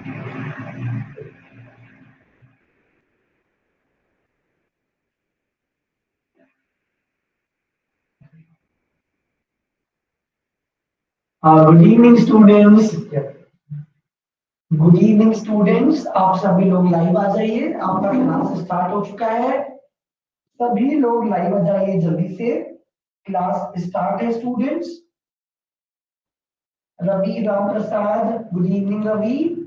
Good evening students. Good evening students, आप सभी लोग लाइव आ जाइए। आपका क्लास स्टार्ट हो चुका है। सभी लोग लाइव आ जाइए जल्दी से। क्लास स्टार्ट है students. Ravi Ram Prasad, good evening Ravi.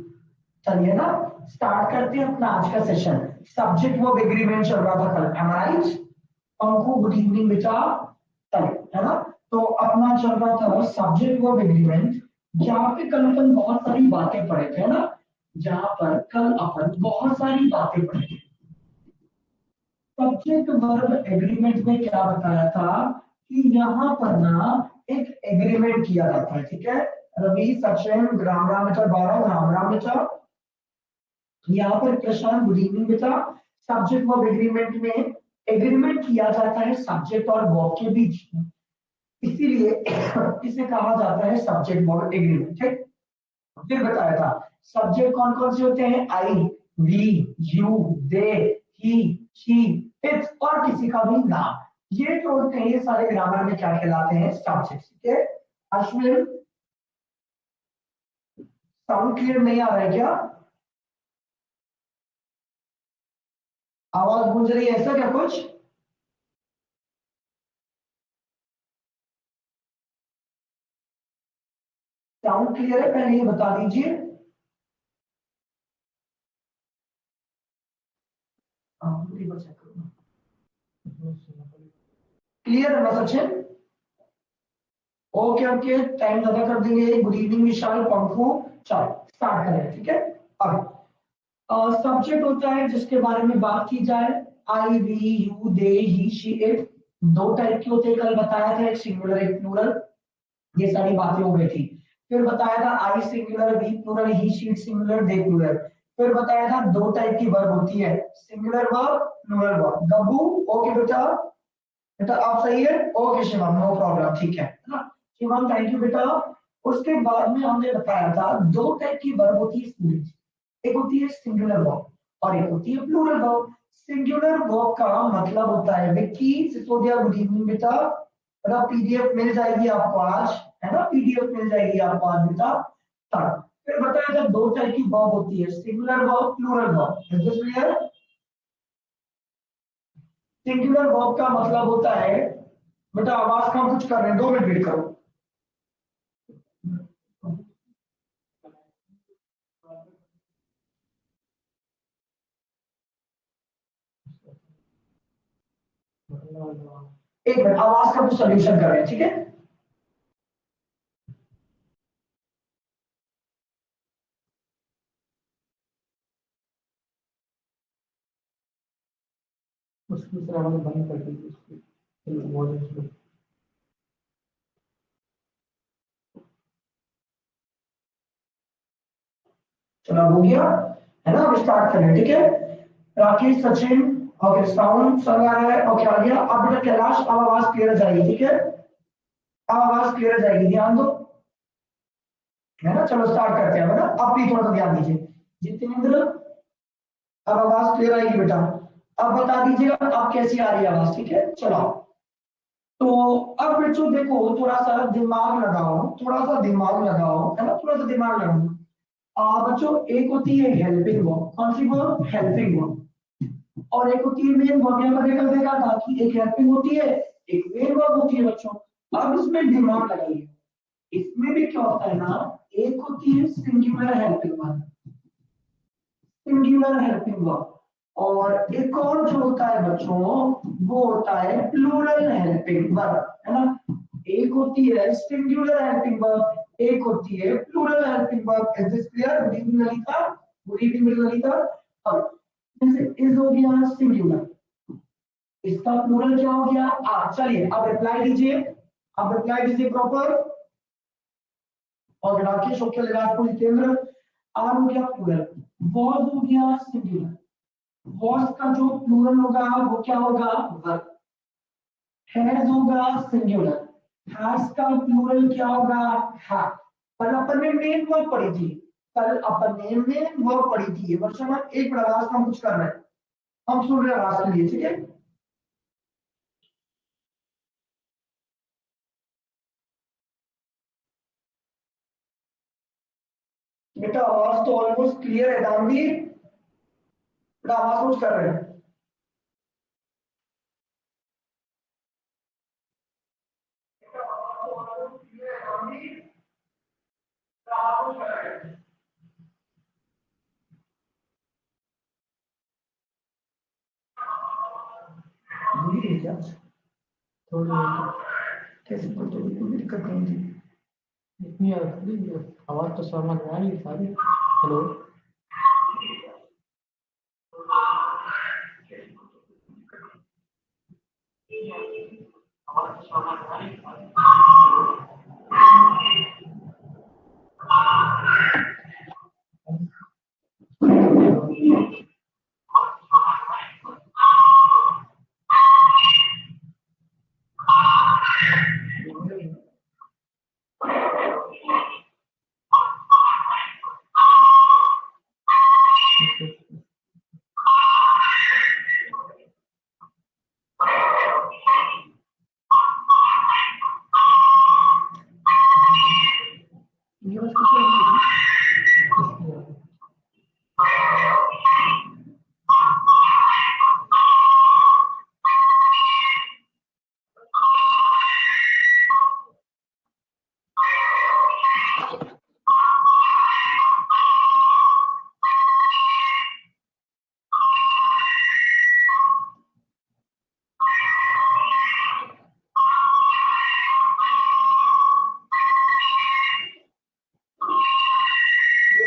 चलिए ना, स्टार्ट करते हैं अपना आज का सेशन। सब्जेक्ट वर्ब एग्रीमेंट चल रहा था कल, M I right? Anku good evening बेटा। चलिए, है ना? तो अपना चल रहा था सब्जेक्ट वर्ब एग्रीमेंट, जहाँ पे कल अपन बहुत सारी बातें पढ़े थे ना। जहाँ पर कल अपन बहुत सारी बातें पढ़े थे। सब्जेक्ट वर्ब एग्रीमेंट में क्या बताया था कि यहाँ पर ना एक एग्रीमेंट किया जाता है, ठीक है? रवि सचिन राम राम बेटा, गौरव राम राम बेटा। यहाँ पर प्रशांत गुड इवनिंग बेटा। सब्जेक्ट वर्ब एग्रीमेंट में एग्रीमेंट किया जाता है सब्जेक्ट और वर्ब के बीच में, इसीलिए इसे कहा जाता है सब्जेक्ट वर्ब एग्रीमेंट, ठीक? फिर बताया था सब्जेक्ट कौन कौन से होते हैं? I, we, you, they, he, she, its और किसी का भी नाम। ये जो होते हैं ये सारे ग्रामर में क्या कहलाते हैं? सब्जेक्ट, ठीक है? अश्विन, साउंड क्लियर नहीं आ रहा है क्या? आवाज गूंज रही है ऐसा क्या कुछ? साउंड क्लियर है? पहले ये बता दीजिए। क्लियर है ना सचिन? ओके ओके, टाइम ज्यादा कर देंगे। गुड इवनिंग विशाल पंखू। चलो स्टार्ट करें, ठीक है? अब सब्जेक्ट होता है जिसके बारे में बात की जाए। I, we, you, they, he, she, it. दो टाइप के होते हैं, कल बताया था, एक सिंगुलर एक प्लूरल। ये सारी बातें हो गई थी। फिर बताया था I singular, we plural, he she singular, they plural. फिर बताया था दो टाइप की वर्ब होती है, singular verb, plural verb. Gabbu, okay बेटा? बेटा आप सही है? ओके शिवम, नो प्रॉब्लम, ठीक है ना? शिवम थैंक यू बेटा। उसके बाद में हमने बताया था दो टाइप की वर्ब होती है स्टूडेंट। एक होती है सिंगुलर वर्ब और एक होती है प्लूरल वर्ब। सिंगुलर वर्ब का मतलब होता है विक्की सिसोदिया, गुड इवनिंग बेटा। बेटा पीडीएफ मिल जाएगी आपको आज, है ना? पीडीएफ मिल जाएगी आपको आज बेटा। हाँ, फिर बताया था दो टाइप की वर्ब होती है, singular verb, plural verb. Is this clear? Singular verb का मतलब होता है, बेटा आवाज कम कुछ कर रहे हैं, 2 मिनट वेट करो। एक मिनट, आवाज का कुछ सोल्यूशन कर रहे हैं, ठीक है? उसकी तरह हमने बंद कर दी उसकी। चलो हो गया, है ना? अब स्टार्ट करें, ठीक है? राकेश सचिन, ओके साउंड चल रहा है, ओके आ गया। अब बेटा कैलाश, अब आवाज क्लियर जाएगी, ठीक है? अब आवाज क्लियर जाएगी, ध्यान दो, है ना? चलो स्टार्ट करते हैं, है ना? अब भी थोड़ा सा ध्यान दीजिए। जितेंद्र, अब आवाज क्लियर आएगी बेटा। अब बता दीजिएगा अब कैसी आ रही है आवाज, ठीक है? चलो, तो अब बच्चों देखो, थोड़ा सा दिमाग लगाओ, थोड़ा सा दिमाग लगाओ, है ना? थोड़ा सा दिमाग लगाओ। बच्चों एक होती है हेल्पिंग वर्ब, कौन सी वर्ब? Helping verb. और एक होती है मेन वर्ब, यहाँ पर देखा देखा था कि एक हेल्पिंग होती है, एक मेन वर्ब होती है बच्चों। अब इसमें दिमाग लगाइए, इसमें भी क्या होता है ना, एक होती है singular helping verb, singular helping verb. और एक और जो होता है बच्चों, वो होता है प्लूरल हेल्पिंग वर्ब, है ना? एक होती है सिंगुलर हेल्पिंग वर्ब, एक होती है plural helping verb. Is this clear? Good evening Lalita. Good evening Lalita. अब जैसे इज हो गया सिंगुलर, इसका प्लूरल क्या हो गया? आ। चलिए अब रिप्लाई दीजिए, अब रिप्लाई दीजिए प्रॉपर। और राकेश ओके लगा आपको, जितेंद्र आर हो गया प्लूरल, वॉज हो गया सिंगुलर। वॉज का जो प्लूरल होगा वो क्या होगा? वर्ब। हैज होगा सिंगुलर, हैज का प्लूरल क्या होगा? हैव। पर अपन ने मेन वर्ब पढ़ी थी, कल अपने में वो पढ़ी थी, वर्षन हम एक प्रवास हम कुछ कर रहे हैं, हम सुन रहे आवाज के लिए, ठीक है। बेटा आवाज तो ऑलमोस्ट क्लियर है दानवीर, बेटा आवाज कुछ कर रहे हैं। क्या थोड़ी कैसे बोलते, बिल्कुल भी दिक्कत नहीं थी इतनी आवाज तो समझ में आ रही सारी। हेलो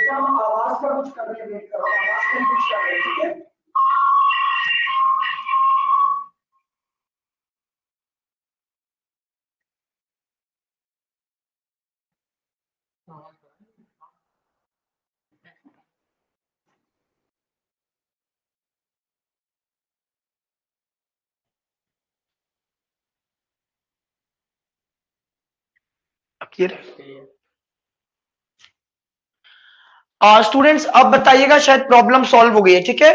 हम आवाज का कुछ कर रहे हैं, वेट करो, आवाज का कुछ कर रहे हैं, ठीक है। स्टूडेंट्स अब बताइएगा, शायद प्रॉब्लम सॉल्व हो गई है, ठीक है।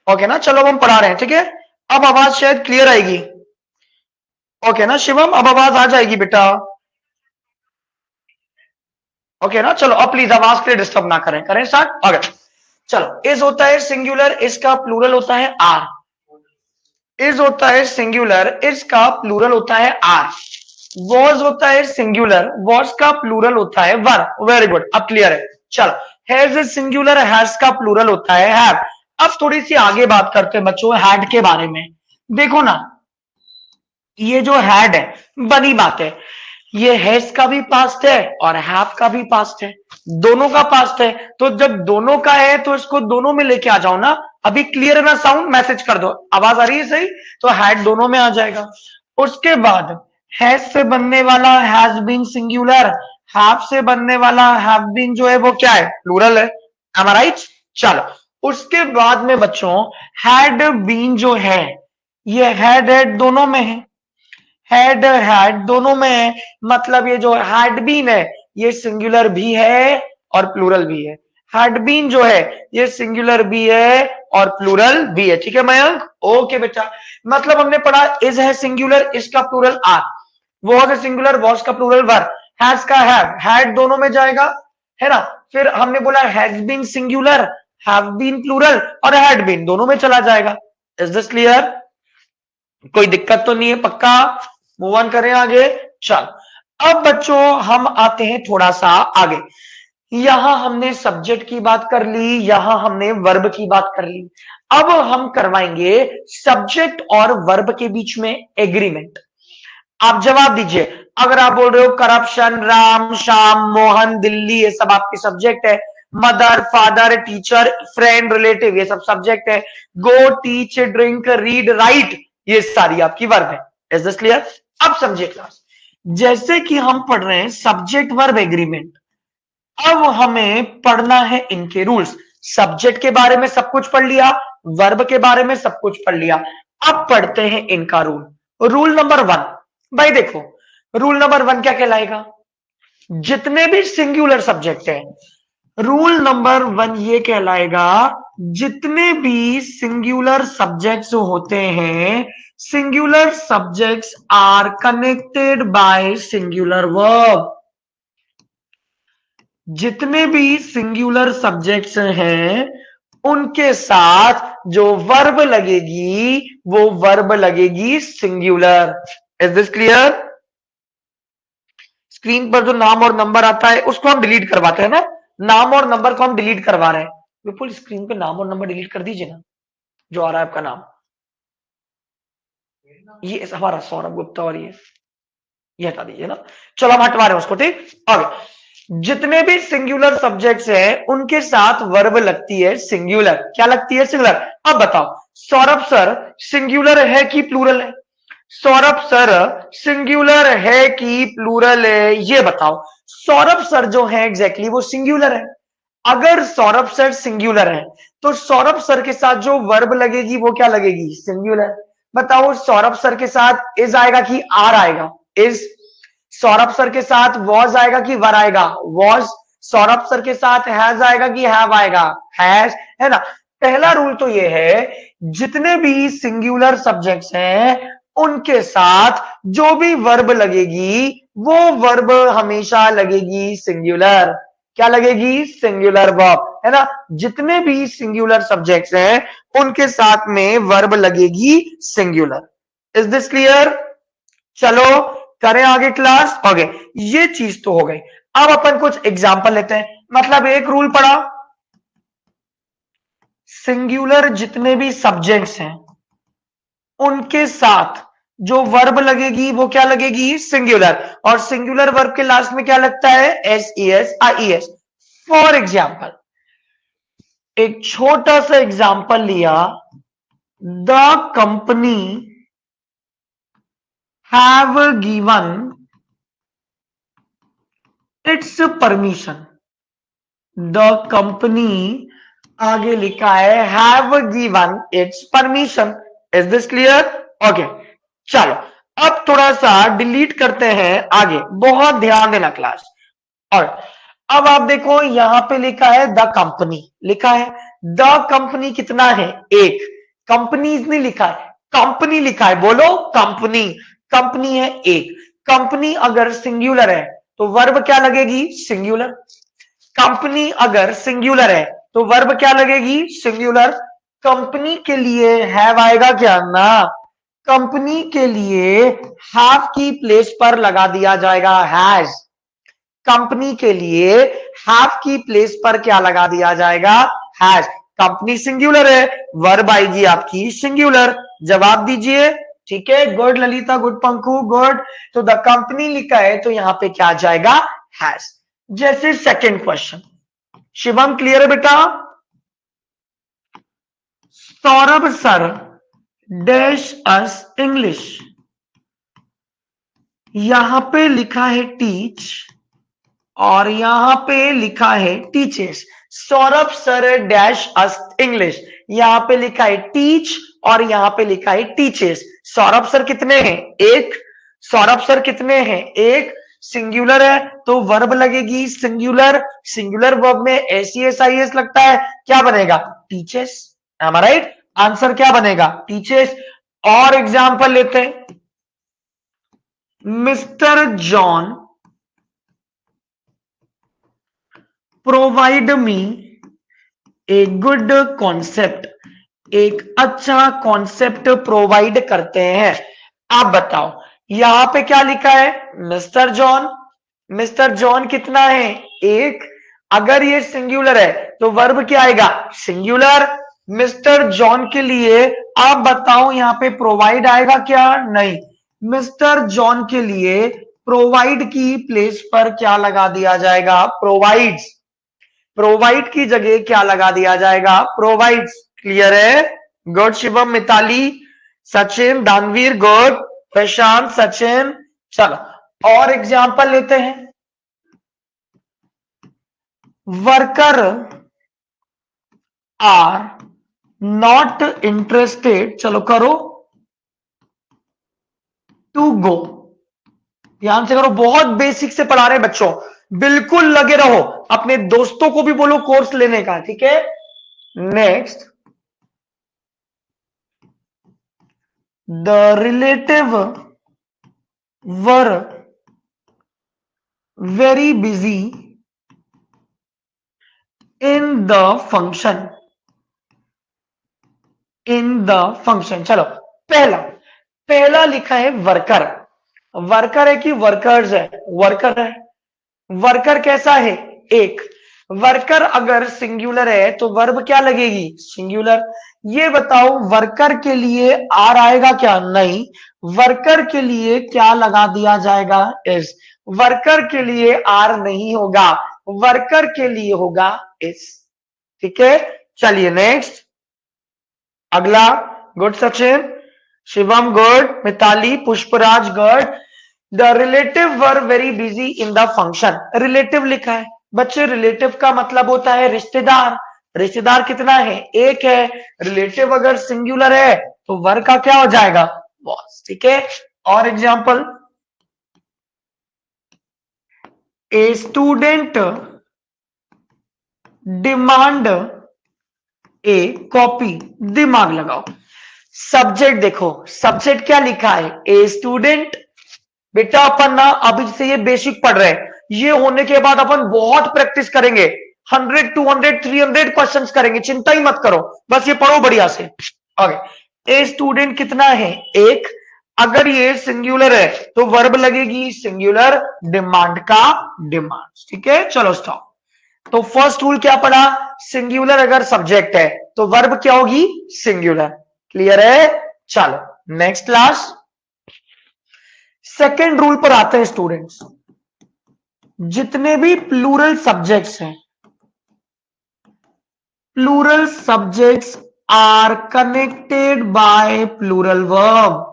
ओके ना, चलो अब हम पढ़ा रहे हैं, ठीक है। अब आवाज शायद क्लियर आएगी। ओके ना शिवम, अब आवाज आ जाएगी बेटा। ओके ना, चलो अब प्लीज आवाज के लिए डिस्टर्ब ना करें, करें स्टार्ट। ओके चलो, इज होता है सिंगुलर, इसका प्लूरल होता है आर। इज होता है सिंगुलर, इसका प्लूरल होता है आर। वॉज होता है सिंगुलर, वॉज का प्लूरल होता है वर। वेरी गुड, अब क्लियर है। चलो, हैज इज सिंगुलर, हैज का प्लूरल होता है हैव। अब थोड़ी सी आगे बात करते हैं बच्चों हैड के बारे में। देखो ना, ये जो हैड है, बनी बात है, ये हैज का भी पास्ट है और हैव का भी पास्ट है, दोनों का पास्ट है। तो जब दोनों का है तो इसको दोनों में लेके आ जाओ ना। अभी क्लियर है ना साउंड, मैसेज कर दो, आवाज आ रही है सही, तो हैड दोनों में आ जाएगा। उसके बाद हैज से बनने वाला हैज बीन सिंगुलर, हैव से बनने वाला हैव बीन जो है वो क्या है, प्लूरल है। M I right? चलो, उसके बाद में बच्चों हैड बीन जो है, ये हैड दोनों में है। हैड हैड दोनों में है, मतलब ये जो हैड बीन है ये सिंगुलर भी है और प्लूरल भी है। हैड बीन जो है ये सिंगुलर भी है और प्लूरल भी है, ठीक है मयंक? ओके बेटा, मतलब हमने पढ़ा इज है सिंगुलर, इसका प्लूरल आर। वॉज है सिंगुलर, वॉज का प्लूरल वर। हैज का हैव, हैड दोनों में जाएगा, है ना। फिर हमने बोला has been singular, have been plural और हैड बीन दोनों में चला जाएगा। Is this clear? कोई दिक्कत तो नहीं है? पक्का? मूव ऑन करें आगे। चल, अब बच्चों हम आते हैं थोड़ा सा आगे। यहां हमने सब्जेक्ट की बात कर ली, यहां हमने वर्ब की बात कर ली। अब हम करवाएंगे सब्जेक्ट और वर्ब के बीच में एग्रीमेंट। आप जवाब दीजिए। अगर आप बोल रहे हो करप्शन, राम, श्याम, मोहन, दिल्ली, ये सब आपके सब्जेक्ट है। Mother, father, teacher, friend, relative, ये सब सब्जेक्ट है। गो, टीच, ड्रिंक, रीड, राइट, ये सारी आपकी वर्ब है। Is this clear? अब समझिए क्लास, जैसे कि हम पढ़ रहे हैं सब्जेक्ट वर्ब एग्रीमेंट, अब हमें पढ़ना है इनके रूल्स। सब्जेक्ट के बारे में सब कुछ पढ़ लिया, वर्ब के बारे में सब कुछ पढ़ लिया, अब पढ़ते हैं इनका रूल। रूल नंबर वन, भाई देखो, रूल नंबर वन क्या कहलाएगा? जितने भी सिंगुलर सब्जेक्ट हैं, रूल नंबर 1 ये कहलाएगा, जितने भी सिंगुलर सब्जेक्ट्स होते हैं, singular subjects are connected by singular verb. जितने भी सिंगुलर सब्जेक्ट्स हैं उनके साथ जो वर्ब लगेगी वो वर्ब लगेगी singular. Is this clear? Screen पर जो नाम और नंबर आता है उसको हम डिलीट करवाते हैं ना, नाम और नंबर को हम डिलीट करवा रहे हैं। बिल्कुल स्क्रीन पे नाम और नंबर डिलीट कर दीजिए ना, जो आ रहा है आपका नाम, ये हमारा सौरभ गुप्ता और ये हटा दीजिए ना। चलो हम हटवा रहे हैं उसको, ठीक। आगे जितने भी सिंगुलर सब्जेक्ट्स हैं उनके साथ वर्ब लगती है सिंगुलर। क्या लगती है? सिंगुलर। अब बताओ सौरभ सर सिंगुलर है कि प्लूरल है? सौरभ सर सिंगुलर है कि प्लूरल है, ये बताओ। सौरभ सर जो है एग्जैक्टली वो सिंगुलर है। अगर सौरभ सर सिंगुलर है तो सौरभ सर के साथ जो वर्ब लगेगी वो क्या लगेगी? सिंगुलर। बताओ सौरभ सर के साथ इज आएगा कि आर आएगा? इज। सौरभ सर के साथ वॉज आएगा कि वर आएगा? वॉज। सौरभ सर के साथ हैज आएगा कि हैव आएगा? हैज, है ना। पहला रूल तो ये है, जितने भी सिंगुलर सब्जेक्ट्स हैं उनके साथ जो भी वर्ब लगेगी वो वर्ब हमेशा लगेगी सिंगुलर। क्या लगेगी? सिंगुलर वर्ब, है ना। जितने भी सिंगुलर सब्जेक्ट्स हैं उनके साथ में वर्ब लगेगी सिंगुलर। Is this clear? चलो करें आगे क्लास। ओके, ये चीज तो हो गई। अब अपन कुछ एग्जांपल लेते हैं। मतलब एक रूल पढ़ा, सिंगुलर जितने भी सब्जेक्ट्स हैं उनके साथ जो वर्ब लगेगी वो क्या लगेगी? सिंगुलर। और सिंगुलर वर्ब के लास्ट में क्या लगता है? S E S I E S. For example, एक छोटा सा एग्जाम्पल लिया, the company have given it's permission. The company आगे लिखा है have given it's permission. Is this clear? Okay, चलो अब थोड़ा सा डिलीट करते हैं आगे, बहुत ध्यान देना क्लास। और अब आप देखो यहां पे लिखा है द कंपनी, लिखा है द कंपनी कितना है? एक। कंपनीज नहीं लिखा है, कंपनी लिखा है। बोलो कंपनी। कंपनी है एक। कंपनी अगर सिंगुलर है तो वर्ब क्या लगेगी? सिंगुलर। कंपनी अगर सिंगुलर है तो वर्ब क्या लगेगी? सिंगुलर। कंपनी के लिए हैव आएगा क्या? ना, कंपनी के लिए हैव की प्लेस पर लगा दिया जाएगा हैज। कंपनी के लिए हैव की प्लेस पर क्या लगा दिया जाएगा? हैज। कंपनी सिंगुलर है, वर्ब आएगी आपकी सिंगुलर। जवाब दीजिए। ठीक है, good Lalita, good Panku, good. तो द कंपनी लिखा है तो यहां पे क्या आ जाएगा? हैज। जैसे सेकंड क्वेश्चन, शिवम क्लियर है बेटा? सौरभ सर डैश अस इंग्लिश। यहां पे लिखा है टीच और यहां पे लिखा है टीचेस। सौरभ सर डैश अस इंग्लिश, यहां पे लिखा है टीच और यहां पे लिखा है टीचेस। सौरभ सर कितने हैं? एक। सौरभ सर कितने हैं? एक। सिंगुलर है तो वर्ब लगेगी सिंगुलर। सिंगुलर वर्ब में S E S I S लगता है, क्या बनेगा? Teaches. M I right? Answer क्या बनेगा? टीचेस। और एग्जांपल लेते हैं, mister John provide me a good concept. एक अच्छा कॉन्सेप्ट प्रोवाइड करते हैं। आप बताओ यहां पे क्या लिखा है? Mister John. मिस्टर जॉन कितना है? एक। अगर ये सिंगुलर है तो वर्ब क्या आएगा? सिंगुलर। मिस्टर जॉन के लिए आप बताओ यहां पे प्रोवाइड आएगा क्या? नहीं। मिस्टर जॉन के लिए प्रोवाइड की प्लेस पर क्या लगा दिया जाएगा? प्रोवाइड्स। प्रोवाइड की जगह क्या लगा दिया जाएगा? प्रोवाइड्स। क्लियर है? गुड शिवम, मिताली, सचिन, दानवीर, गुड, प्रशांत, सचिन। चलो और एग्जांपल लेते हैं, वर्कर आर नॉट इंटरेस्टेड, चलो करो, टू गो। ध्यान से करो, बहुत बेसिक से पढ़ा रहे बच्चों। बिल्कुल लगे रहो, अपने दोस्तों को भी बोलो कोर्स लेने का, ठीक है। Next, the relative were very busy in the function, in the function. चलो, पहला पहला लिखा है वर्कर। वर्कर है कि वर्कर्स है? वर्कर है। वर्कर कैसा है? एक। वर्कर अगर सिंगुलर है तो वर्ब क्या लगेगी? सिंगुलर। ये बताओ वर्कर के लिए आर आएगा क्या? नहीं। वर्कर के लिए क्या लगा दिया जाएगा? इस। वर्कर के लिए आर नहीं होगा, वर्कर के लिए होगा इस, ठीक है। चलिए नेक्स्ट, अगला। Good Sachin, Shivam good, Mitali, Pushpraj good. The relative were very busy in the function. Relative लिखा है बच्चे, रिलेटिव का मतलब होता है रिश्तेदार। रिश्तेदार कितना है? एक है। रिलेटिव अगर सिंगुलर है तो वर का क्या हो जाएगा? वॉज, ठीक है। और example, a student demand A copy. दिमाग लगाओ। सब्जेक्ट देखो, सब्जेक्ट क्या लिखा है? A student. बेटा अपन ना अभी से ये बेसिक पढ़ रहे हैं, ये होने के बाद अपन बहुत प्रैक्टिस करेंगे, 100 200 300 क्वेश्चंस करेंगे, चिंता ही मत करो, बस ये पढ़ो बढ़िया से। ओके, ए स्टूडेंट कितना है? एक। अगर ये सिंगुलर है तो वर्ब लगेगी सिंगुलर, डिमांड का डिमांड, ठीक है। चलो स्टॉप। तो फर्स्ट रूल क्या पढ़ा? सिंगुलर अगर सब्जेक्ट है तो वर्ब क्या होगी? सिंगुलर। क्लियर है? चलो नेक्स्ट क्लास, सेकेंड रूल पर आते हैं स्टूडेंट्स। जितने भी प्लूरल सब्जेक्ट्स हैं, plural subjects are connected by plural verb.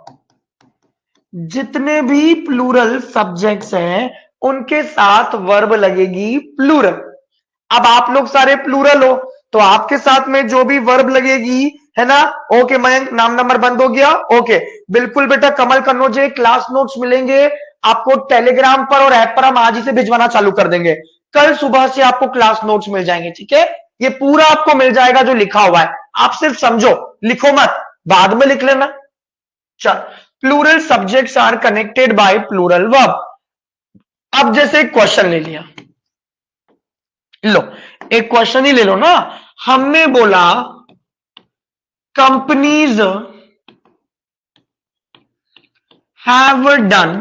जितने भी प्लूरल सब्जेक्ट्स हैं उनके साथ वर्ब लगेगी प्लूरल। अब आप लोग सारे प्लूरल हो तो आपके साथ में जो भी वर्ब लगेगी, है ना। ओके मयंक, नाम नंबर बंद हो गया। ओके, बिल्कुल बेटा। कमल कन्नौजे, क्लास नोट्स मिलेंगे आपको टेलीग्राम पर और ऐप पर, हम आज ही से भिजवाना चालू कर देंगे। कल सुबह से आपको क्लास नोट्स मिल जाएंगे, ठीक है। ये पूरा आपको मिल जाएगा जो लिखा हुआ है, आप सिर्फ समझो, लिखो मत, बाद में लिख लेना। चल, plural subjects are connected by plural verb. अब जैसे क्वेश्चन ले लिया, लो एक क्वेश्चन ही ले लो ना। हमने बोला companies have done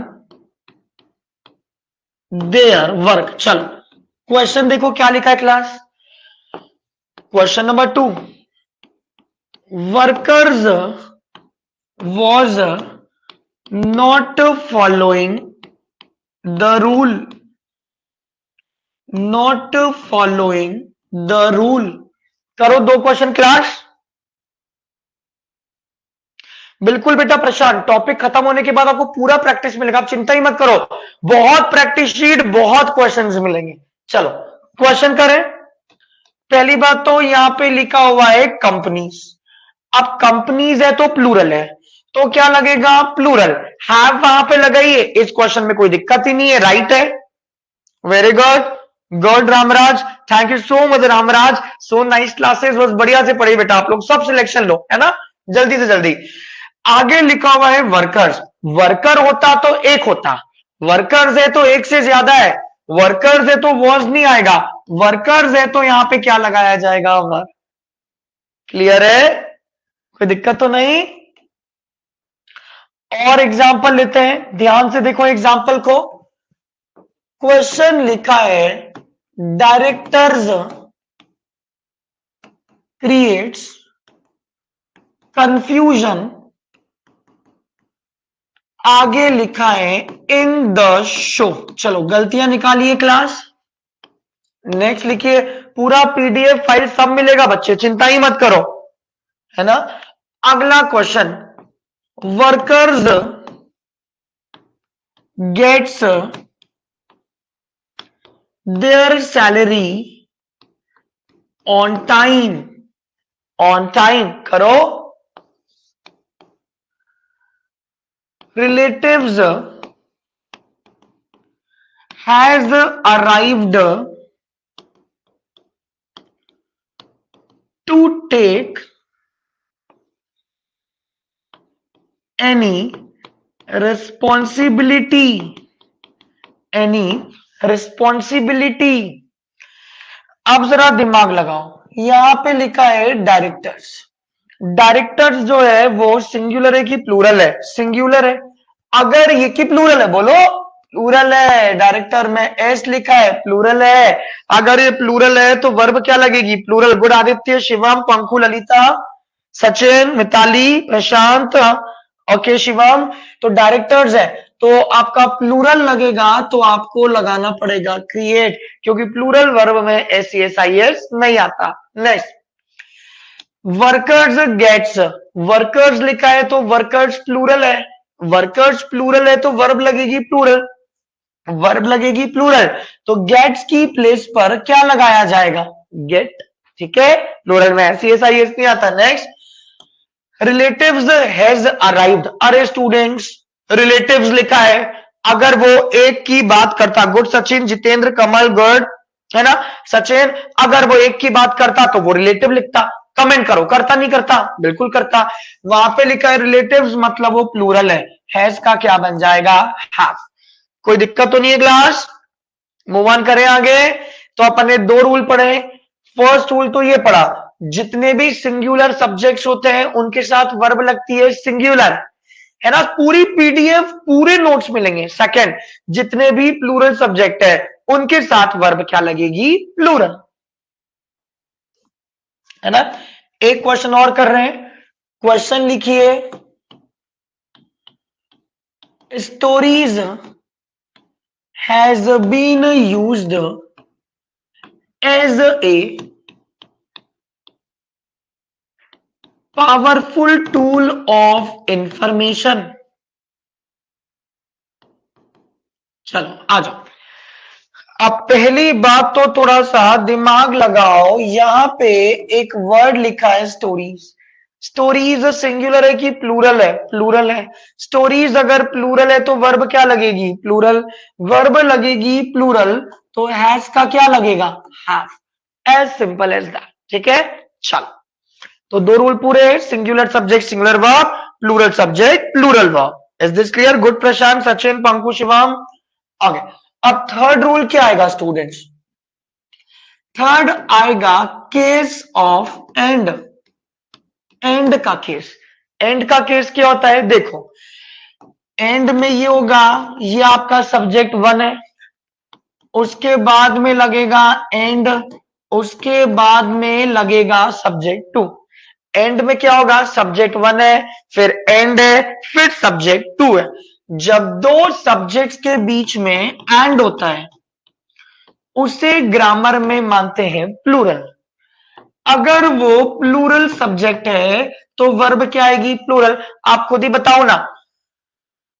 their work. चलो क्वेश्चन देखो क्या लिखा है class. Question number 2, workers was not following the rule, not following the rule. करो दो क्वेश्चन क्लास। बिल्कुल बेटा प्रशांत, टॉपिक खत्म होने के बाद आपको पूरा प्रैक्टिस मिलेगा, आप चिंता ही मत करो, बहुत प्रैक्टिस शीट, बहुत क्वेश्चंस मिलेंगे। चलो क्वेश्चन करें। पहली बात तो यहां पे लिखा हुआ है कंपनीज। अब कंपनीज है तो प्लूरल है, तो क्या लगेगा? प्लूरल। हैव वहां पे लगाइए, इस क्वेश्चन में कोई दिक्कत ही नहीं है, राइट है। Very good, good Ramraj, thank you so much Ramraj, so nice classes, बस बढ़िया से पढ़िए बेटा, आप लोग सब सिलेक्शन लो, है ना, जल्दी से जल्दी। आगे लिखा हुआ है वर्कर्स। वर्कर होता तो एक होता, वर्कर्स है तो एक से ज्यादा है, वर्कर्स है तो वॉज नहीं आएगा, वर्कर्स है तो यहां पे क्या लगाया जाएगा? वर्क। क्लियर है? कोई दिक्कत तो नहीं? और एग्जाम्पल लेते हैं, ध्यान से देखो एग्जाम्पल को। क्वेश्चन लिखा है डायरेक्टर्स क्रिएट्स कंफ्यूजन, आगे लिखा है इन द शो। चलो गलतियां निकालिए क्लास। नेक्स्ट लिखिए, पूरा पीडीएफ फाइल सब मिलेगा बच्चे, चिंता ही मत करो, है ना। अगला question, workers gets their salary on time, on time करो। Relatives has arrived to take any responsibility, any responsibility. अब जरा दिमाग लगाओ, यहां पे लिखा है डायरेक्टर्स। डायरेक्टर्स जो है वो सिंगुलर है कि प्लूरल है? सिंगुलर है। अगर ये की प्लूरल है, बोलो प्लूरल है। डायरेक्टर में एस लिखा है, प्लूरल है। अगर ये प्लूरल है तो वर्ब क्या लगेगी? प्लूरल। गुड आदित्य, शिवम, पंकु, ललिता, सचिन, मिताली, प्रशांत, ओके शिवम। तो डायरेक्टर्स है तो आपका प्लूरल लगेगा, तो आपको लगाना पड़ेगा क्रिएट, क्योंकि प्लूरल वर्ब में S C S I S नहीं आता। Next, workers gets. वर्कर्स लिखा है तो वर्कर्स प्लूरल है। वर्कर्स प्लूरल है तो वर्ब लगेगी प्लूरल। वर्ब लगेगी प्लूरल, तो गेट्स की प्लेस पर क्या लगाया जाएगा? गेट। ठीक है, प्लूरल में सी एस आई एस नहीं आता। Next, relatives has arrived. अरे स्टूडेंट्स, रिलेटिव्स लिखा है, अगर वो एक की बात करता, गुड सचिन, जितेंद्र, कमल, गुड, है ना सचिन, अगर वो एक की बात करता तो वो रिलेटिव लिखता। कमेंट करो, करता नहीं करता? बिल्कुल करता। वहां पे लिखा है रिलेटिव्स, मतलब वो प्लूरल है। हैज का क्या बन जाएगा? हैव। कोई दिक्कत तो नहीं है क्लास? मूव ऑन करें आगे। तो अपन ने दो रूल पढ़े। फर्स्ट रूल तो ये पढ़ा, जितने भी सिंगुलर सब्जेक्ट्स होते हैं उनके साथ वर्ब लगती है सिंगुलर, है ना। पूरी पीडीएफ पूरे नोट्स मिलेंगे। सेकंड, जितने भी प्लूरल सब्जेक्ट है उनके साथ वर्ब क्या लगेगी? प्लूरल, है ना। एक क्वेश्चन और कर रहे हैं। क्वेश्चन लिखिए, stories has been used as a powerful tool of information. चलो आ जाओ। अब पहली बात तो थोड़ा सा दिमाग लगाओ, यहां पे एक वर्ड लिखा है स्टोरीज। स्टोरीज सिंगुलर है कि प्लूरल है? प्लूरल है। स्टोरीज अगर प्लूरल है तो वर्ब क्या लगेगी? प्लूरल। वर्ब लगेगी प्लूरल, तो हैज का क्या लगेगा? Have. As simple as that. ठीक है, चलो। तो दो रूल पूरे, singular subject singular verb, plural subject plural verb. Is this clear? Good Prashant, Sachin, Panku, Shivam. Okay, अब थर्ड रूल क्या आएगा स्टूडेंट्स? थर्ड आएगा केस ऑफ एंड। एंड का केस। एंड का केस क्या होता है? देखो, एंड में ये होगा, ये आपका सब्जेक्ट वन है, उसके बाद में लगेगा एंड, उसके बाद में लगेगा सब्जेक्ट टू। एंड में क्या होगा? सब्जेक्ट वन है, फिर एंड है, फिर सब्जेक्ट टू है। जब दो सब्जेक्ट्स के बीच में एंड होता है उसे ग्रामर में मानते हैं प्लूरल। अगर वो प्लूरल सब्जेक्ट है तो वर्ब क्या आएगी? प्लूरल। आप खुद ही बताओ ना,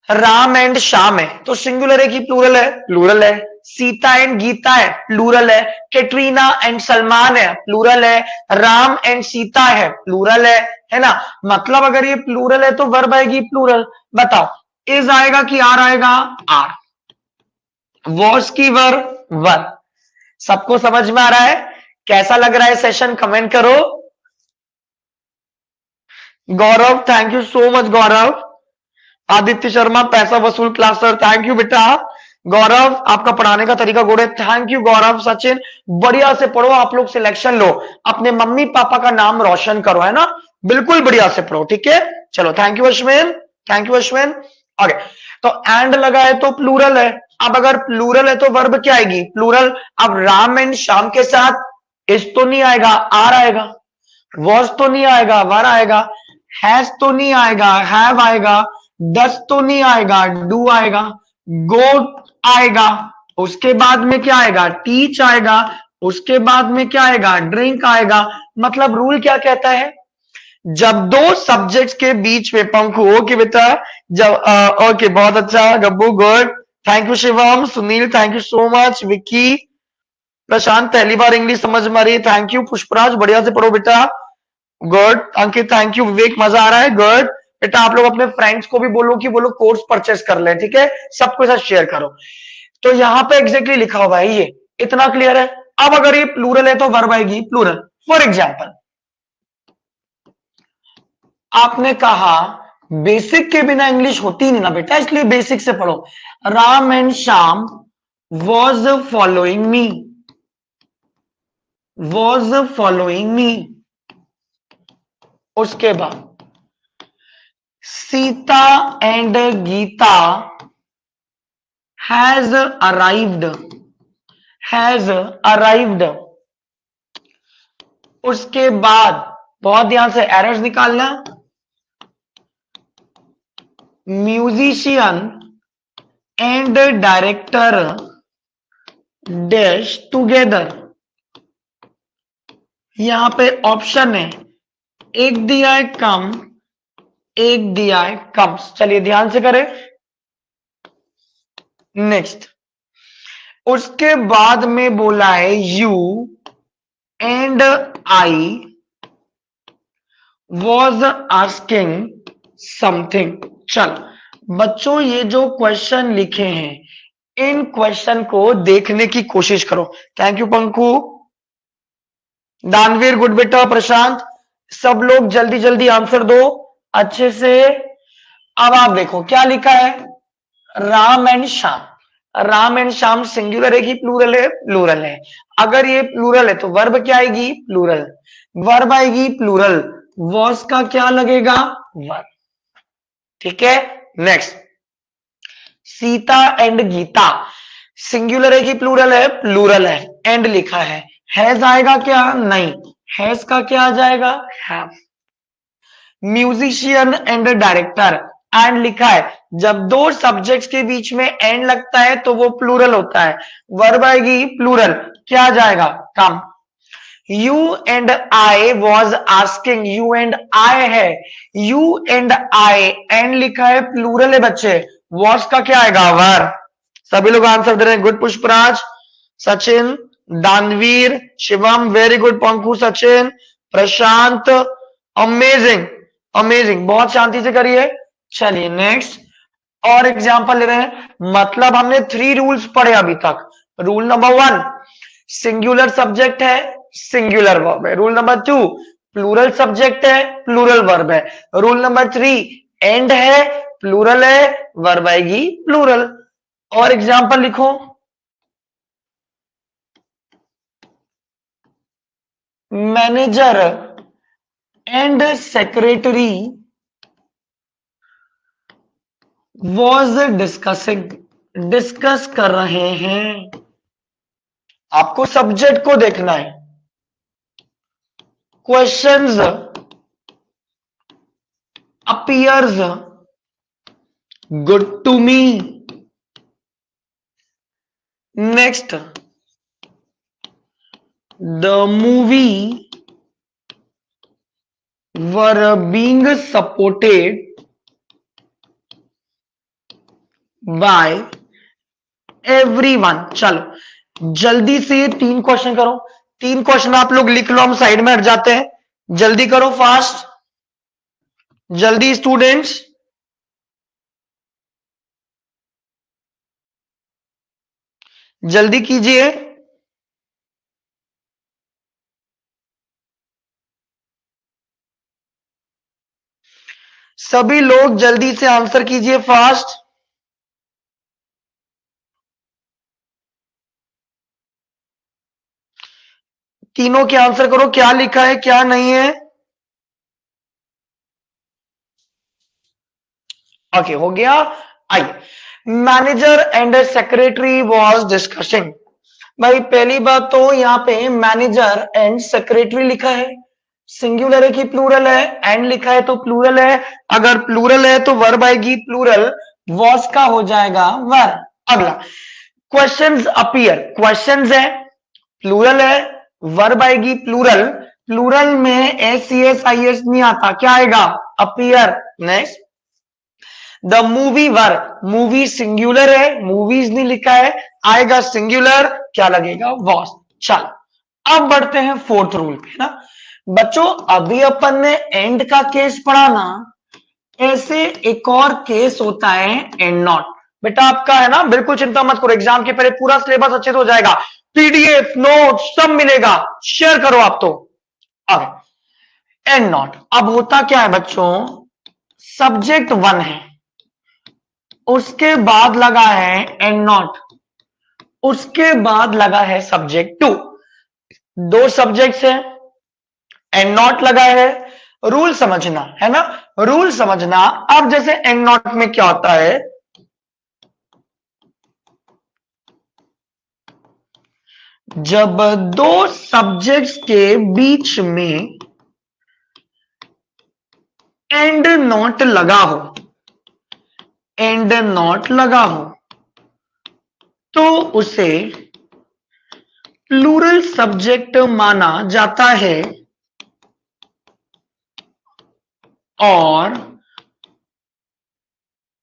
राम एंड श्याम है तो सिंगुलर है कि प्लूरल है? प्लूरल है। सीता एंड गीता है, प्लूरल है। कैटरीना एंड सलमान है, प्लूरल है। राम एंड सीता है, प्लूरल है ना। मतलब अगर ये प्लूरल है तो वर्ब आएगी प्लूरल। बताओ, इज आएगा कि आर आएगा? आर। वॉज की वर्ब वर्ब। सबको समझ में आ रहा है? कैसा लग रहा है सेशन? कमेंट करो। गौरव, थैंक यू सो मच गौरव। आदित्य शर्मा, पैसा वसूल क्लास सर, थैंक यू बेटा। गौरव, आपका पढ़ाने का तरीका गुड है, थैंक यू गौरव। सचिन, बढ़िया से पढ़ो, आप लोग सिलेक्शन लो, अपने मम्मी पापा का नाम रोशन करो, है ना। बिल्कुल बढ़िया से पढ़ो, ठीक है। चलो, thank you Ashwin, thank you Ashwin. Okay, तो एंड लगा है तो प्लूरल है। अब अगर प्लूरल है तो वर्ब क्या आएगी? प्लूरल। अब राम एंड श्याम के साथ इस तो नहीं आएगा, आर आएगा। वॉज तो नहीं आएगा, वर आएगा। हैज तो नहीं आएगा, हैव आएगा। डस तो नहीं आएगा, डू आएगा। गो आएगा, उसके बाद में क्या आएगा? टीच आएगा, उसके बाद में क्या आएगा? ड्रिंक आएगा। मतलब रूल क्या कहता है? जब दो सब्जेक्ट्स के बीच में, पंखु, ओके बेटा, जब ओके, बहुत अच्छा Gabbu, good, thank you Shivam, Sunil, thank you so much, Vicky, Prashant, पहली बार इंग्लिश समझ में आ रही है, थैंक यू, पुष्पराज, बढ़िया से पढ़ो बेटा, गुड, अंकित, थैंक यू, विवेक, मजा आ रहा है, गुड बेटा। आप लोग अपने फ्रेंड्स को भी बोलो कि वो लोग कोर्स परचेस कर लें, ठीक है, सबके साथ शेयर करो। तो यहां पे एग्जैक्टली लिखा हुआ है ये, इतना क्लियर है। अब अगर ये प्लूरल है तो वर्ब आएगी प्लूरल। फॉर एग्जाम्पल आपने कहा बेसिक के बिना इंग्लिश होती नहीं ना बेटा, इसलिए बेसिक से पढ़ो। Ram and Shyam was following me, was following me. उसके बाद Sita and Gita has arrived, has arrived. उसके बाद बहुत ध्यान से एरर्स निकालना। Musician and director dash together. यहां पे ऑप्शन है, एक दिया है कम, एक दिया है कम्स। चलिए ध्यान से करें। नेक्स्ट उसके बाद में बोला है you and I was asking something. चल बच्चों ये जो क्वेश्चन लिखे हैं इन क्वेश्चन को देखने की कोशिश करो। थैंक यू पंकु, दानवीर गुड बेटा, प्रशांत, सब लोग जल्दी जल्दी आंसर दो अच्छे से। अब आप देखो क्या लिखा है, Ram and Shyam. Ram and Shyam singular है कि प्लूरल है? प्लूरल है। अगर ये प्लूरल है तो वर्ब क्या आएगी? प्लूरल। वर्ब आएगी प्लूरल, वॉस का क्या लगेगा? वर्ब। ठीक है। Next Sita and Gita singular है कि प्लूरल है? प्लूरल है। एंड लिखा है, हैज आएगा क्या? नहीं, हैज का क्या आ जाएगा? Have. Musician and director and लिखा है, जब दो सब्जेक्ट्स के बीच में एंड लगता है तो वो प्लूरल होता है। वर्ब आएगी प्लूरल, क्या आ जाएगा? Come. You and I was asking, you and I है, यू एंड आई एंड लिखा है प्लूरल है बच्चे, वॉज का क्या आएगा? वर्ब। सभी लोग आंसर दे रहे हैं, गुड पुष्पराज, सचिन, दानवीर, शिवम, वेरी गुड पंकु, सचिन, प्रशांत, अमेजिंग अमेजिंग, बहुत शांति से करिए। चलिए नेक्स्ट और एग्जांपल ले रहे हैं। मतलब हमने 3 रूल्स पढ़े अभी तक। रूल नंबर 1 सिंगुलर सब्जेक्ट है, सिंगुलर वर्ब है। रूल नंबर 2 प्लूरल सब्जेक्ट है, प्लूरल वर्ब है। रूल नंबर 3 एंड है, प्लूरल है, वर्ब आएगी प्लूरल। और एग्जांपल लिखो। Manager and secretary was discussing, discuss कर रहे हैं। आपको सब्जेक्ट को देखना है। Questions appears good to me. Next the movie were being supported by everyone. चलो जल्दी से ये 3 क्वेश्चन करो। 3 क्वेश्चन आप लोग लिख लो, हम साइड में हट जाते हैं। जल्दी करो, फास्ट, जल्दी स्टूडेंट्स। जल्दी कीजिए। सभी लोग जल्दी से आंसर कीजिए, फास्ट। तीनों के आंसर करो, क्या लिखा है क्या नहीं है। ओके हो गया। आइए, manager and secretary was discussing. भाई पहली बात तो यहां पे मैनेजर एंड सेक्रेटरी लिखा है, सिंगुलर है कि प्लूरल है? एंड लिखा है तो प्लूरल है। अगर प्लूरल है तो वर्ब आएगी प्लूरल, वॉज का हो जाएगा वर्ब। अगला क्वेश्चंस अपीयर, क्वेश्चंस है, प्लूरल है, वर्ब आएगी प्लूरल। प्लूरल में S C S I S नहीं आता, क्या आएगा? Appear. Next the movie verb, movie singular है, मूवीज नहीं लिखा है, आएगा सिंगुलर, क्या लगेगा? वॉज। चलो अब बढ़ते हैं 4th रूल पे ना बच्चों। अभी अपन ने एंड का केस पढ़ा ना, ऐसे एक और केस होता है एंड नॉट। बेटा आपका है ना, बिल्कुल चिंता मत करो, एग्जाम के पहले पूरा सिलेबस अच्छे से हो जाएगा, पीडीएफ नोट सब मिलेगा, शेयर करो आप तो। आगे एंड नॉट, अब होता क्या है बच्चों, सब्जेक्ट 1 है, उसके बाद लगा है एंड नॉट, उसके बाद लगा है सब्जेक्ट 2, दो सब्जेक्ट्स है, एंड नॉट लगा है, रूल समझना है ना, रूल समझना। अब जैसे एंड नॉट में क्या होता है, जब दो सब्जेक्ट्स के बीच में एंड नॉट लगा हो, एंड नॉट लगा हो, तो उसे प्लूरल सब्जेक्ट माना जाता है, और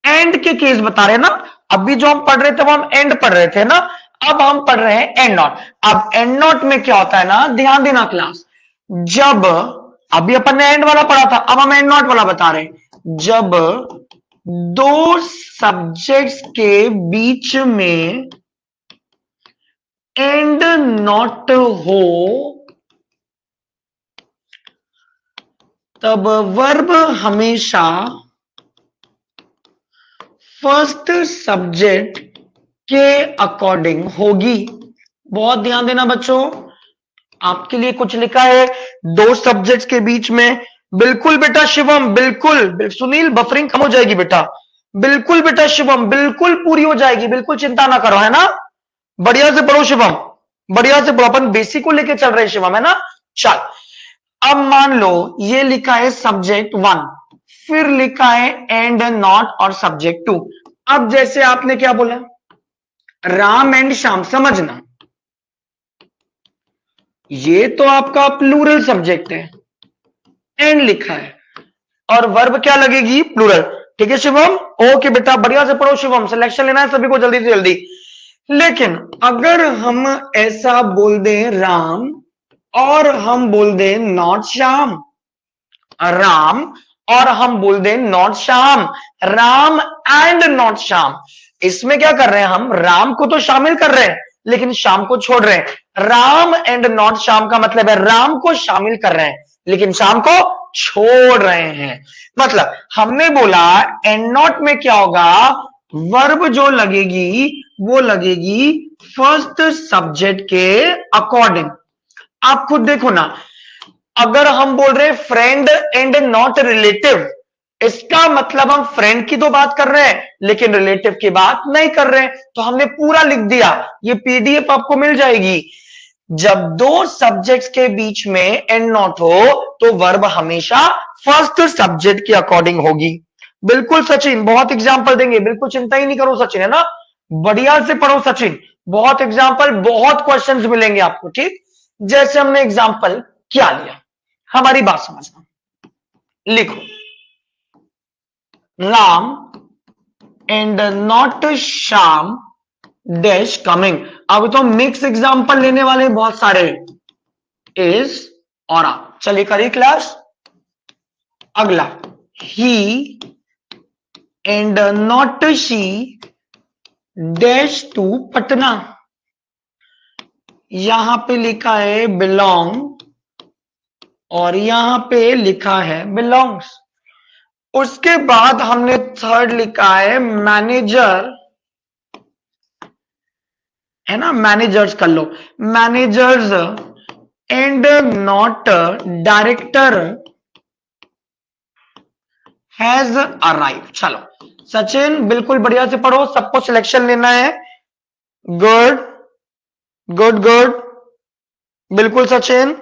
एंड के केस बता रहे हैं ना, अभी जो हम पढ़ रहे थे वो हम एंड पढ़ रहे थे ना, अब हम पढ़ रहे हैं एंड नॉट। अब एंड नॉट में क्या होता है ना, ध्यान देना क्लास, जब अभी अपन ने एंड वाला पढ़ा था, अब हम एंड नॉट वाला बता रहे हैं, जब दो सब्जेक्ट्स के बीच में एंड नॉट हो, तब वर्ब हमेशा फर्स्ट सब्जेक्ट के अकॉर्डिंग होगी। बहुत ध्यान देना बच्चों, आपके लिए कुछ लिखा है, दो सब्जेक्ट्स के बीच में, बिल्कुल बेटा शिवम, बिल्कुल सुनील, बफरिंग कम हो जाएगी बेटा, बिल्कुल बेटा शिवम, बिल्कुल पूरी हो जाएगी, बिल्कुल चिंता ना करो, है ना, बढ़िया से पढ़ो शिवम, बढ़िया से पढ़ो, अपन बेसिक को लेके चल रहे हैं शिवम, है ना। चल, अब मान लो ये लिखा है सब्जेक्ट 1, फिर लिखा है एंड नॉट और सब्जेक्ट 2। अब जैसे आपने क्या बोला, राम एंड श्याम, समझना ये तो आपका प्लूरल सब्जेक्ट है, एंड लिखा है, और वर्ब क्या लगेगी, प्लूरल। ठीक है शिवम, ओके बेटा, बढ़िया से पढ़ो शिवम, सिलेक्शन लेना है सभी को जल्दी से जल्दी। लेकिन अगर हम ऐसा बोल दें राम, और हम बोल दें नॉट श्याम, राम और हम बोल दें not Shyam, Ram and not Shyam, इसमें क्या कर रहे हैं हम, राम को तो शामिल कर रहे हैं लेकिन श्याम को छोड़ रहे हैं। राम एंड नॉट श्याम का मतलब है राम को शामिल कर रहे हैं लेकिन श्याम को छोड़ रहे हैं। मतलब हमने बोला एंड नॉट में क्या होगा, वर्ब जो लगेगी वो लगेगी फर्स्ट सब्जेक्ट के अकॉर्डिंग। आप खुद देखो ना, अगर हम बोल रहे हैं फ्रेंड एंड नॉट रिलेटिव, इसका मतलब हम फ्रेंड की तो बात कर रहे हैं लेकिन रिलेटिव की बात नहीं कर रहे हैं, तो हमने पूरा लिख दिया, ये पीडीएफ आपको मिल जाएगी। जब दो सब्जेक्ट्स के बीच में एंड नॉट हो तो वर्ब हमेशा फर्स्ट सब्जेक्ट के अकॉर्डिंग होगी। बिल्कुल सचिन, बहुत एग्जाम्पल देंगे, बिल्कुल चिंता ही नहीं करो सचिन, है ना, बढ़िया से पढ़ो सचिन, बहुत एग्जाम्पल, बहुत क्वेश्चंस मिलेंगे आपको। ठीक, जैसे हमने एग्जाम्पल क्या लिया, हमारी बात समझना, लिखो Ram and not Shyam dash coming. अब तो मिक्स एग्जाम्पल लेने वाले बहुत सारे, इज और आप, चलिए करिए क्लास। अगला, he and not she dash to Patna, यहां पे लिखा है बिलोंग और यहां पे लिखा है बिलोंग्स। उसके बाद हमने थर्ड लिखा है मैनेजर, है ना, मैनेजर्स कर लो, managers and not director has arrive. चलो सचिन, बिल्कुल बढ़िया से पढ़ो, सबको सिलेक्शन लेना है, गुड गुड गुड, बिल्कुल सचिन,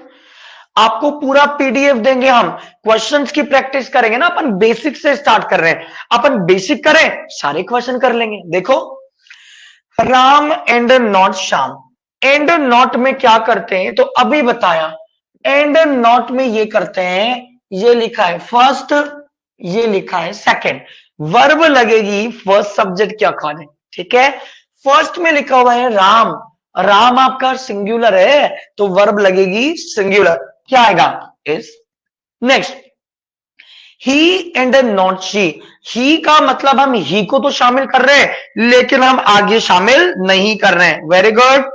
आपको पूरा पीडीएफ देंगे हम, क्वेश्चंस की प्रैक्टिस करेंगे ना, अपन बेसिक से स्टार्ट कर रहे हैं, अपन बेसिक करें सारे क्वेश्चन कर लेंगे। देखो Ram and not Shyam, and not में क्या करते हैं तो अभी बताया, एंड नॉट में ये करते हैं, ये लिखा है फर्स्ट, ये लिखा है सेकंड, वर्ब लगेगी फर्स्ट सब्जेक्ट के अकॉर्डिंग। ठीक है, फर्स्ट में लिखा हुआ है राम, राम आपका सिंगुलर है तो वर्ब लगेगी सिंगुलर, क्या आएगा is. Next, he and not she. He का मतलब हम ही को तो शामिल कर रहे हैं लेकिन हम आगे शामिल नहीं कर रहे हैं। Very good.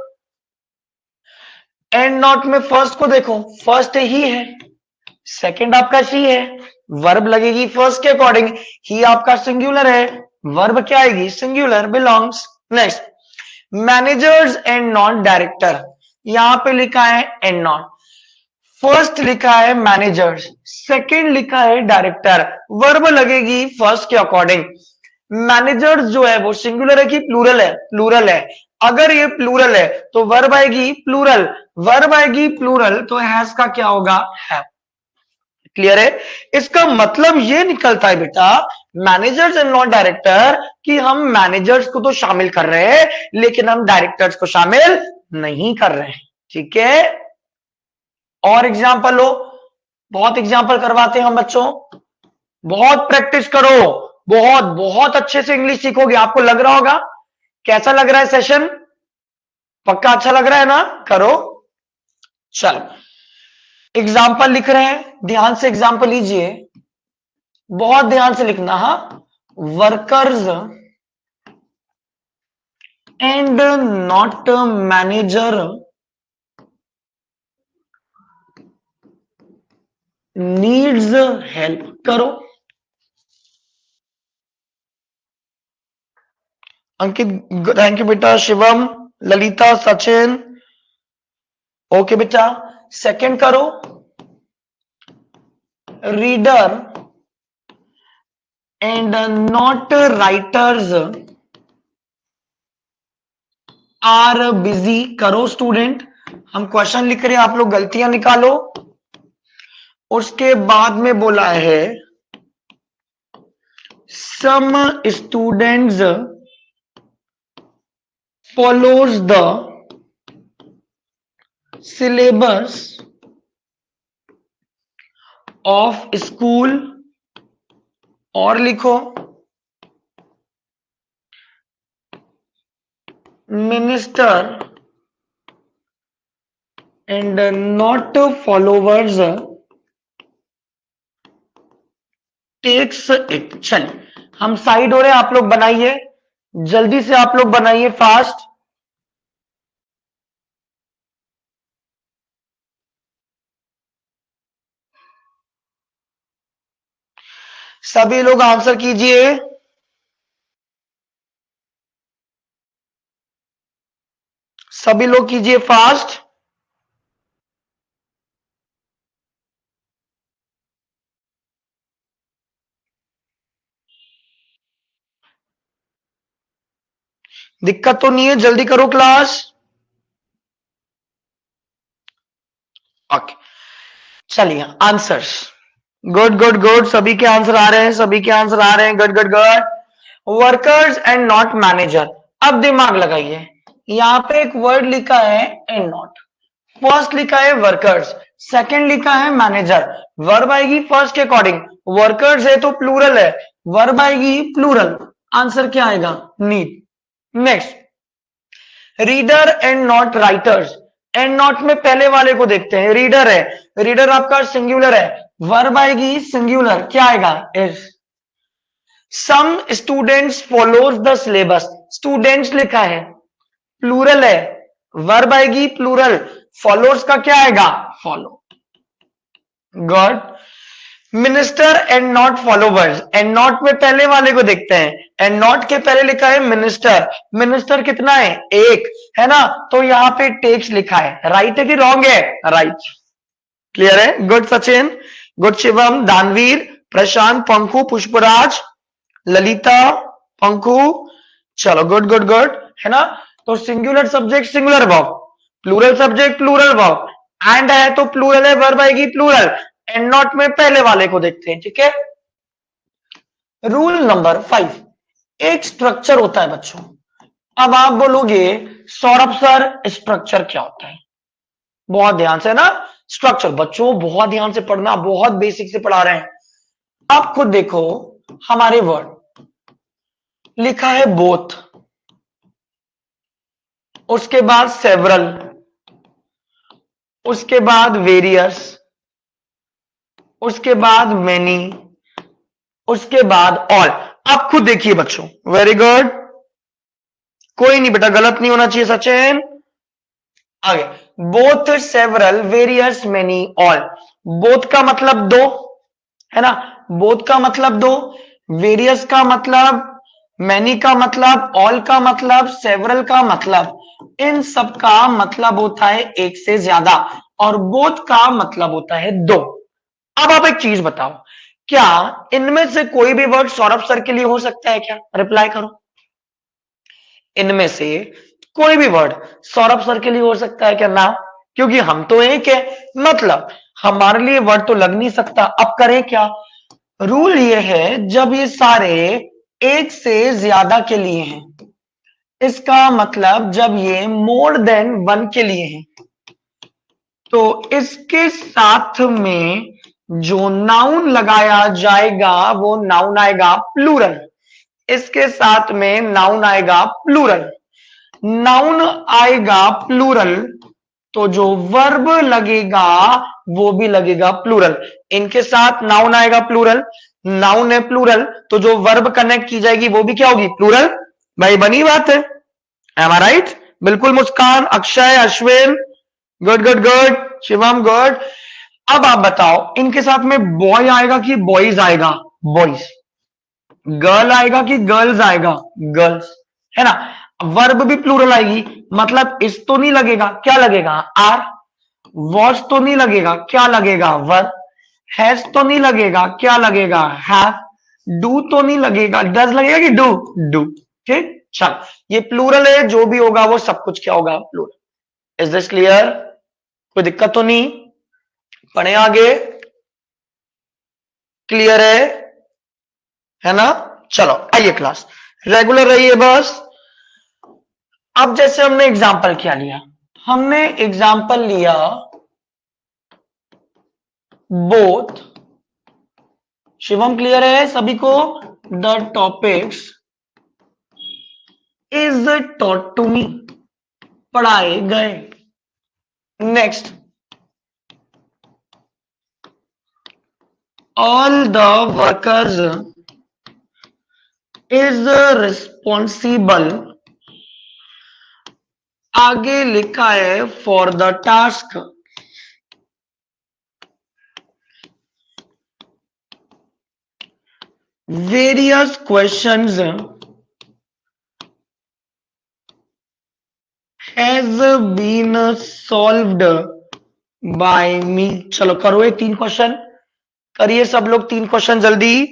एंड नॉट में फर्स्ट को देखो, फर्स्ट ही है, सेकंड आपका शी है, वर्ब लगेगी फर्स्ट के अकॉर्डिंग। ही आपका सिंगुलर है, वर्ब क्या आएगी? Singular, belongs. Next, managers and not director. यहां पे लिखा है एंड नॉट, फर्स्ट लिखा है मैनेजर्स, सेकंड लिखा है डायरेक्टर, वर्ब लगेगी फर्स्ट के अकॉर्डिंग। मैनेजर्स जो है वो सिंगुलर है कि प्लूरल है? प्लूरल है। अगर ये प्लूरल है तो वर्ब आएगी प्लूरल, वर्ब आएगी प्लूरल तो हैज का क्या होगा? है। क्लियर है? इसका मतलब ये निकलता है बेटा, मैनेजर्स एंड नॉट डायरेक्टर, कि हम मैनेजर्स को तो शामिल कर रहे हैं लेकिन हम डायरेक्टर्स को शामिल नहीं कर रहे हैं। ठीक है? और एग्जाम्पल लो, बहुत एग्जाम्पल करवाते हैं हम बच्चों, बहुत प्रैक्टिस करो, बहुत बहुत अच्छे से इंग्लिश सीखोगे। आपको लग रहा होगा, कैसा लग रहा है सेशन? पक्का अच्छा लग रहा है ना? करो। चलो एग्जाम्पल लिख रहे हैं, ध्यान से एग्जाम्पल लीजिए, बहुत ध्यान से लिखना। हा, workers and not manager needs help. करो। अंकित, थैंक यू बेटा। शिवम, ललिता, सचिन, ओके बेटा। सेकंड करो, reader and not writers are busy. करो स्टूडेंट, हम क्वेश्चन लिख रहे हैं, आप लोग गलतियां निकालो। उसके बाद में बोला है some students follows the syllabus of school, और लिखो minister and not followers takes it. चलिए हम साइड हो रहे हैं, आप लोग बनाइए जल्दी से, आप लोग बनाइए फास्ट। सभी लोग आंसर कीजिए। सभी लोग कीजिए फास्ट। दिक्कत तो नहीं है? जल्दी करो क्लास। ओके, चलिए आंसर्स। गुड गुड गुड, सभी के आंसर आ रहे हैं, सभी के आंसर आ रहे हैं। Good good good. Workers and not manager. अब दिमाग लगाइए, यहां पे एक वर्ड लिखा है एंड नॉट, फर्स्ट लिखा है वर्कर्स, सेकंड लिखा है मैनेजर, वर्ब आएगी फर्स्ट के अकॉर्डिंग। वर्कर्स है तो प्लूरल है, वर्ब आएगी प्लूरल, आंसर क्या आएगा? Need. Next, reader and not writers. And not में पहले वाले को देखते हैं, रीडर है, रीडर आपका सिंगुलर है, वर्ब आएगी सिंगुलर, क्या आएगा? Is. Some students follows the syllabus, students लिखा है, प्लूरल है, वर्ब आएगी प्लूरल, फॉलोज का क्या आएगा? Follow. God. Minister and not followers, and not में पहले वाले को देखते हैं, एंड नॉट के पहले लिखा है मिनिस्टर, मिनिस्टर कितना है? एक है ना, तो यहां पे टेक्स लिखा है, राइट है कि रॉन्ग है? राइट। क्लियर है? गुड सचिन, गुड शिवम, दानवीर, प्रशांत, पंकु, पुष्पराज, ललिता, पंकु, चलो गुड गुड गुड, है ना। तो singular subject singular verb, plural subject plural verb, and है तो प्लूरल है, वर्ब आएगी प्लूरल, एंड नॉट में पहले वाले को देखते हैं। ठीक है। रूल नंबर 5, एक स्ट्रक्चर होता है बच्चों। अब आप बोलोगे सौरभ सर स्ट्रक्चर क्या होता है? बहुत ध्यान से ना, स्ट्रक्चर बच्चों बहुत ध्यान से पढ़ना, बहुत बेसिक से पढ़ा रहे हैं। आप खुद देखो, हमारे वर्ड लिखा है बोथ, उसके बाद सेवरल, उसके बाद वेरियस, उसके बाद मेनी, उसके बाद ऑल। आप खुद देखिए बच्चों, वेरी गुड, कोई नहीं बेटा, गलत नहीं होना चाहिए सचिन। आगे, both, several, various, many, all. Both का मतलब दो, है ना, बोथ का मतलब दो, वेरियस का मतलब, मैनी का मतलब, ऑल का मतलब, सेवरल का मतलब, इन सब का मतलब होता है एक से ज्यादा, और बोथ का मतलब होता है दो। अब आप एक चीज बताओ, क्या इनमें से कोई भी वर्ड सौरभ सर के लिए हो सकता है क्या? रिप्लाई करो। इनमें से कोई भी वर्ड सौरभ सर के लिए हो सकता है क्या? ना, क्योंकि हम तो एक है, मतलब हमारे लिए वर्ड तो लग नहीं सकता। अब करें क्या? रूल ये है, जब ये सारे एक से ज्यादा के लिए हैं, इसका मतलब जब ये मोर देन वन के लिए हैं, तो इसके साथ में जो नाउन लगाया जाएगा वो नाउन आएगा प्लूरल। इसके साथ में नाउन आएगा प्लूरल। नाउन आएगा प्लूरल तो जो वर्ब लगेगा वो भी लगेगा प्लूरल। इनके साथ नाउन आएगा प्लूरल, नाउन है प्लूरल, तो जो वर्ब कनेक्ट की जाएगी वो भी क्या होगी? प्लूरल। भाई बनी बात है, एम आई राइट? बिल्कुल Muskan, Akshay, Ashwin, good good good, Shivam good. अब आप बताओ, इनके साथ में बॉय आएगा कि बॉयज आएगा? बॉयज। गर्ल आएगा कि गर्ल्स आएगा? गर्ल्स, है ना। वर्ब भी प्लूरल आएगी, मतलब इस तो नहीं लगेगा, क्या लगेगा? आर। वॉच तो नहीं लगेगा, क्या लगेगा? वर। हैज तो नहीं लगेगा, क्या लगेगा? हैव। डू तो नहीं लगेगा, डज लगेगा कि डू? डू। ठीक, चल, ये प्लूरल है, जो भी होगा वो सब कुछ क्या होगा? प्लूरल। Is this clear? कोई दिक्कत तो नहीं? पढ़े आगे? क्लियर है ना? चलो आइए क्लास, रेगुलर रहिए बस। अब जैसे हमने एग्जाम्पल क्या लिया? हमने एग्जाम्पल लिया बोथ। शिवम क्लियर है सभी को? The topics is taught to me, पढ़ाए गए। Next, all the workers is responsible, आगे लिखा है for the task. Various questions has been solved by me. चलो करो ये 3 क्वेश्चन, करिए सब लोग 3 क्वेश्चन जल्दी।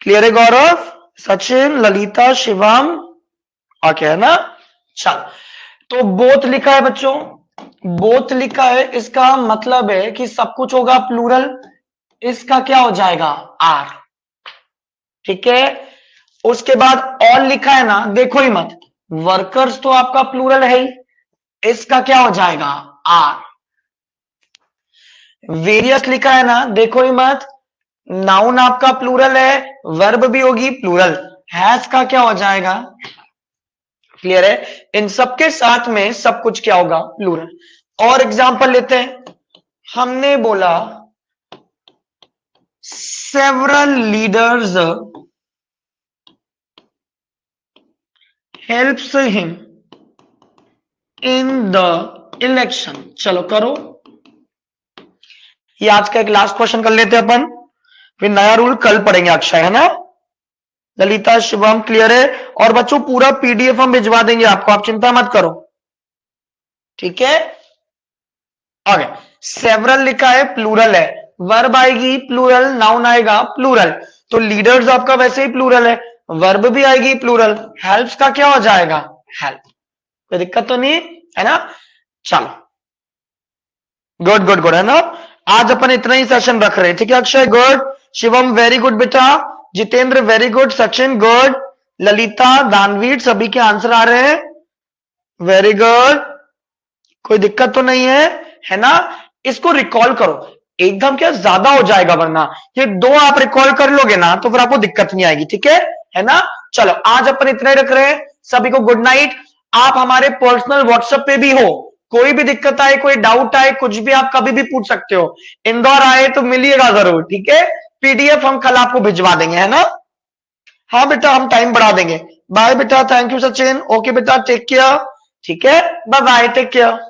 क्लियर है गौरव, सचिन, ललिता, शिवम? ओके है ना? चल, तो बोथ लिखा है बच्चों, बोथ लिखा है, इसका मतलब है कि सब कुछ होगा प्लूरल। इसका क्या हो जाएगा? आर। ठीक है, उसके बाद ऑल लिखा है ना, देखो ही मत, वर्कर्स तो आपका प्लूरल है ही, इसका क्या हो जाएगा? आर। वेरियस लिखा है ना, देखो ही मत, नाउन आपका प्लूरल है, वर्ब भी होगी प्लूरल, हैज का क्या हो जाएगा? क्लियर है? इन सबके साथ में सब कुछ क्या होगा? प्लूरल। और एग्जांपल लेते हैं, हमने बोला several leaders helps him in the election. चलो करो, ये आज का एक लास्ट क्वेश्चन कर लेते हैं अपन, फिर नया रूल कल पढ़ेंगे अक्षय, है ना? ललिता, शिवम क्लियर है? और बच्चों पूरा पीडीएफ हम भिजवा देंगे आपको, आप चिंता मत करो, ठीक है? ओके, सेवरल लिखा है प्लूरल है, वर्ब आएगी प्लूरल, नाउन आएगा प्लूरल, तो लीडर्स आपका वैसे ही प्लूरल है, वर्ब भी आएगी प्लूरल, हेल्प्स का क्या हो जाएगा? हेल्प। कोई दिक्कत तो नहीं है ना? चलो, गुड गुड गुड, है ना? आज अपन इतना ही सेशन रख रहे हैं, ठीक है Akshay? Good, Shivam very good बेटा, Jitendra very good, Sachin good, Lalita, Danveer सभी के आंसर आ रहे हैं, वेरी गुड, कोई दिक्कत तो नहीं है ना? इसको रिकॉल करो, एकदम क्या ज्यादा हो जाएगा, वरना ये 2 आप रिकॉल कर लोगे ना तो फिर आपको दिक्कत नहीं आएगी, ठीक है ना? चलो आज अपन इतना ही रख रहे हैं, सभी को गुड नाइट। आप हमारे पर्सनल व्हाट्सएप पे भी हो, कोई भी दिक्कत आए, कोई डाउट आए, कुछ भी आप कभी भी पूछ सकते हो। इंदौर आए तो मिलिएगा जरूर, ठीक है। पीडीएफ हम कल आपको भिजवा देंगे, है ना। हाँ बेटा, हम टाइम बढ़ा देंगे। बाय बेटा, थैंक यू सचिन। ओके बेटा, टेक केयर। ठीक है, बाय बाय, टेक केयर।